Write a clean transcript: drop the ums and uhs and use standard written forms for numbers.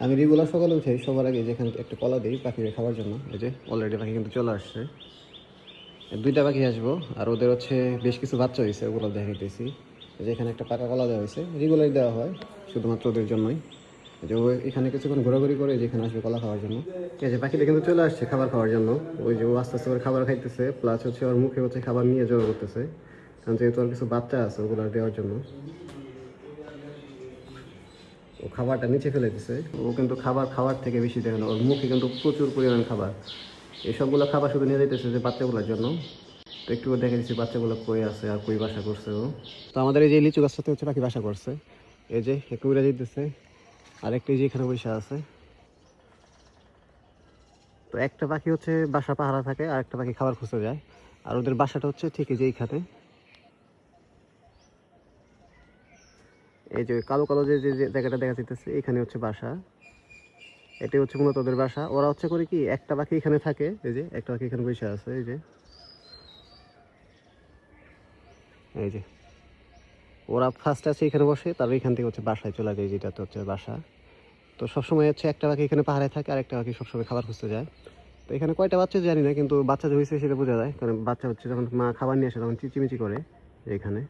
আমি রেগুলার সকালে উঠে সবার আগে যেখানে একটা কলা দিই পাখিকে খাওয়ার জন্য। এই যে অলরেডি পাখি কিন্তু চলে আসছে, 2টা পাখি আসবো। আর ওদের হচ্ছে বেশ কিছু বাচ্চা হয়েছে, ওগুলো দেখাইতেছি। যে এখানে একটা পাকা কলা দেওয়া হয়েছে, রেগুলারই দেওয়া হয় শুধুমাত্র ওদের জন্যই। যে ও এখানে কিছুক্ষণ ঘোরাঘুরি করে যেখানে আসবে কলা খাওয়ার জন্য। এই যে পাখিটা কিন্তু চলে আসছে খাবার খাওয়ার জন্য। ওই যে ও আস্তে আস্তে করে খাবার খাইতেছে, প্লাস হচ্ছে ওর মুখে হচ্ছে খাবার নিয়ে জড়ো করতেছে, কারণ যেহেতু ওর কিছু বাচ্চা আছে ওগুলো দেওয়ার জন্য। ও খাবারটা নিচে ফেলে দিছে। ও কিন্তু খাবার খাওয়ার থেকে বেশি দেয় না, ওর মুখে কিন্তু প্রচুর পরিমাণ খাবার। এই সবগুলো খাবার শুধু নিয়ে যেতেছে যে বাচ্চাগুলোর জন্য। তো একটু দেখে দিচ্ছি বাচ্চাগুলো কই আছে আর কই বাসা করছে ও। তো আমাদের এই যে লিচু গাছটাতে হচ্ছে পাখি বাসা করছে। এই যে একটু উড়ে যেতেছে, আর একটা যে এখানে বসে আছে। তো একটা পাখি হচ্ছে বাসা পাহারা থাকে, আর একটা পাখি খাবার খুঁজতে যায়। আর ওদের বাসাটা হচ্ছে ঠিক এই যে এইখানে। এই যে কালো কালো যে যে যে জায়গাটা দেখা যাইতেছে এখানে হচ্ছে বাসা। এটাই হচ্ছে মূলত ওদের বাসা। ওরা হচ্ছে করে কি, একটা পাখি এখানে থাকে, এই যে একটা পাখি এখানে বসে আছে। এই যে এই যে ওরা ফার্স্ট আছে এখানে বসে, তারপর এখান থেকে হচ্ছে বাসায় চলে যায়, যেটাতে হচ্ছে বাসা। তো সবসময় হচ্ছে একটা পাখি এখানে পাহাড়ে থাকে, আর একটা পাখি সবসময় খাবার খুঁজতে যায়। তো এখানে কয়টা বাচ্চা জানি না, কিন্তু বাচ্চা যে হয়েছে সেটা বোঝা যায়, কারণ বাচ্চা হচ্ছে যখন মা খাবার নিয়ে আসে তখন চিচিমিচি করে এখানে।